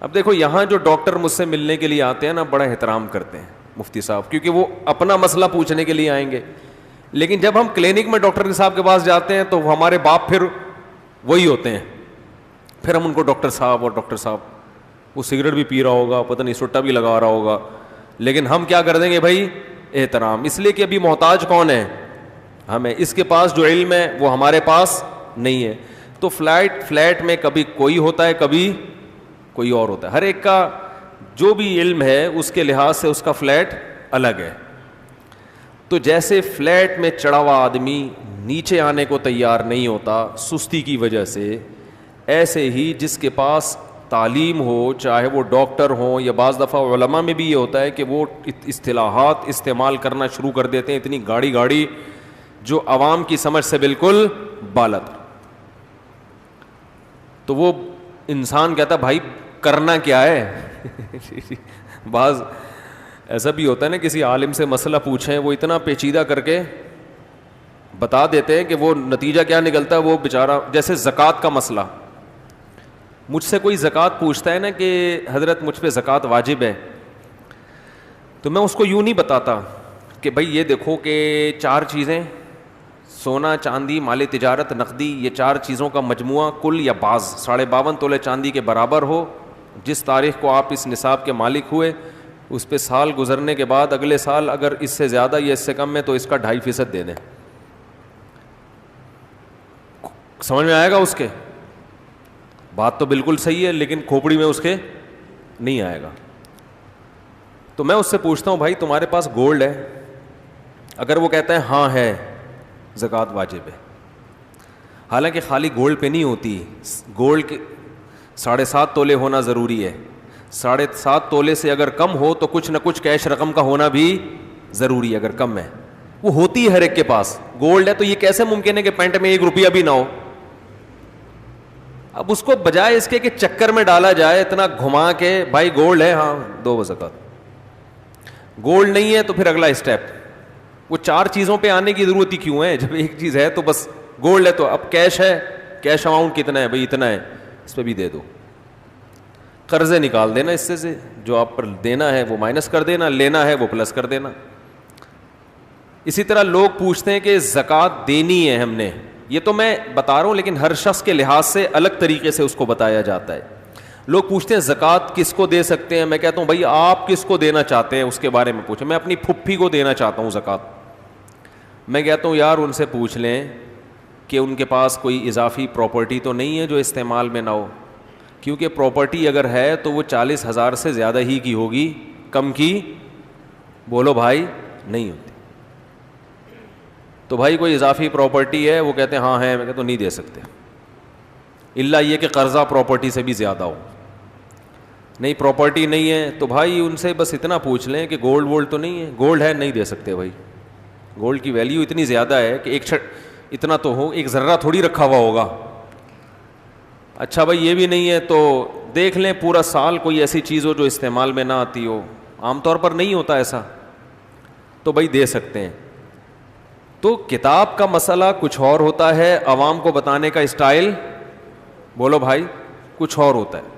اب دیکھو یہاں جو ڈاکٹر مجھ سے ملنے کے لیے آتے ہیں نا بڑا احترام کرتے ہیں مفتی صاحب, کیونکہ وہ اپنا مسئلہ پوچھنے کے لیے آئیں گے. لیکن جب ہم کلینک میں ڈاکٹر صاحب کے پاس جاتے ہیں تو ہمارے باپ پھر وہی ہوتے ہیں, پھر ہم ان کو ڈاکٹر صاحب اور ڈاکٹر صاحب, وہ سگریٹ بھی پی رہا ہوگا, پتہ نہیں سٹا بھی لگا رہا ہوگا, لیکن ہم کیا کر دیں گے بھائی, احترام. اس لیے کہ ابھی محتاج کون ہے, ہمیں. اس کے پاس جو علم ہے وہ ہمارے پاس نہیں ہے. تو فلیٹ میں کبھی کوئی ہوتا ہے, کبھی کوئی اور ہوتا ہے. ہر ایک کا جو بھی علم ہے اس کے لحاظ سے اس کا فلیٹ الگ ہے. تو جیسے فلیٹ میں چڑھا ہوا آدمی نیچے آنے کو تیار نہیں ہوتا سستی کی وجہ سے, ایسے ہی جس کے پاس تعلیم ہو, چاہے وہ ڈاکٹر ہوں, یا بعض دفعہ علماء میں بھی یہ ہوتا ہے کہ وہ اصطلاحات استعمال کرنا شروع کر دیتے ہیں اتنی گاڑی جو عوام کی سمجھ سے بالکل بالاتر. تو وہ انسان کہتا بھائی کرنا کیا ہے. بعض ایسا بھی ہوتا ہے نا, کسی عالم سے مسئلہ پوچھیں, وہ اتنا پیچیدہ کر کے بتا دیتے ہیں کہ وہ نتیجہ کیا نکلتا ہے, وہ بیچارہ. جیسے زکوٰۃ کا مسئلہ, مجھ سے کوئی زکوٰۃ پوچھتا ہے نا کہ حضرت مجھ پہ زکوٰۃ واجب ہے, تو میں اس کو یوں نہیں بتاتا کہ بھائی یہ دیکھو کہ 4 چیزیں, سونا, چاندی, مال تجارت, نقدی, یہ 4 چیزوں کا مجموعہ کل یا بعض 52.5 تولے چاندی کے برابر ہو. جس تاریخ کو آپ اس نصاب کے مالک ہوئے اس پہ سال گزرنے کے بعد اگلے سال اگر اس سے زیادہ یا اس سے کم ہے تو اس کا 2.5% دے دیں. سمجھ میں آئے گا اس کے؟ بات تو بالکل صحیح ہے لیکن کھوپڑی میں اس کے نہیں آئے گا. تو میں اس سے پوچھتا ہوں بھائی تمہارے پاس گولڈ ہے؟ اگر وہ کہتا ہے ہاں ہے, زکوٰۃ واجب ہے. حالانکہ خالی گولڈ پہ نہیں ہوتی, گولڈ کے 7.5 تولے ہونا ضروری ہے. 7.5 تولے سے اگر کم ہو تو کچھ نہ کچھ کیش رقم کا ہونا بھی ضروری ہے. اگر کم ہے, وہ ہوتی ہے ہر ایک کے پاس. گولڈ ہے تو یہ کیسے ممکن ہے کہ پینٹ میں 1 روپیہ بھی نہ ہو؟ اب اس کو بجائے اس کے کہ چکر میں ڈالا جائے اتنا گھما کے بھائی گولڈ ہے ہاں دو زکوٰۃ, گولڈ نہیں ہے تو پھر اگلا اسٹیپ. وہ 4 چیزوں پہ آنے کی ضرورت ہی کیوں ہے جب ایک چیز ہے تو بس گولڈ ہے. تو اب کیش ہے, کیش اماؤنٹ کتنا ہے بھائی, اتنا ہے, اس پہ بھی دے دو. قرضے نکال دینا اس سے, جو آپ پر دینا ہے وہ مائنس کر دینا, لینا ہے وہ پلس کر دینا. اسی طرح لوگ پوچھتے ہیں کہ زکوٰۃ دینی ہے ہم نے, یہ تو میں بتا رہا ہوں لیکن ہر شخص کے لحاظ سے الگ طریقے سے اس کو بتایا جاتا ہے. لوگ پوچھتے ہیں زکوٰۃ کس کو دے سکتے ہیں؟ میں کہتا ہوں بھائی آپ کس کو دینا چاہتے ہیں اس کے بارے میں پوچھیں. میں اپنی پھپھی کو دینا چاہتا ہوں زکوٰۃ. میں کہتا ہوں یار ان سے پوچھ لیں کہ ان کے پاس کوئی اضافی پراپرٹی تو نہیں ہے جو استعمال میں نہ ہو, کیونکہ پراپرٹی اگر ہے تو وہ 40,000 سے زیادہ ہی کی ہوگی, کم کی بولو بھائی نہیں ہوتی. تو بھائی کوئی اضافی پراپرٹی ہے؟ وہ کہتے ہیں ہاں ہے. میں کہتا ہوں نہیں دے سکتے, الا یہ کہ قرضہ پراپرٹی سے بھی زیادہ ہو. نہیں پراپرٹی نہیں ہے تو بھائی ان سے بس اتنا پوچھ لیں کہ گولڈ تو نہیں ہے؟ گولڈ ہے نہیں دے سکتے بھائی. گولڈ کی ویلیو اتنی زیادہ ہے کہ اتنا تو ہو, 1 ذرہ تھوڑی رکھا ہوا ہوگا. اچھا بھائی یہ بھی نہیں ہے تو دیکھ لیں پورا سال کوئی ایسی چیز ہو جو استعمال میں نہ آتی ہو. عام طور پر نہیں ہوتا ایسا, تو بھائی دے سکتے ہیں. تو کتاب کا مسئلہ کچھ اور ہوتا ہے, عوام کو بتانے کا اسٹائل بولو بھائی کچھ اور ہوتا ہے.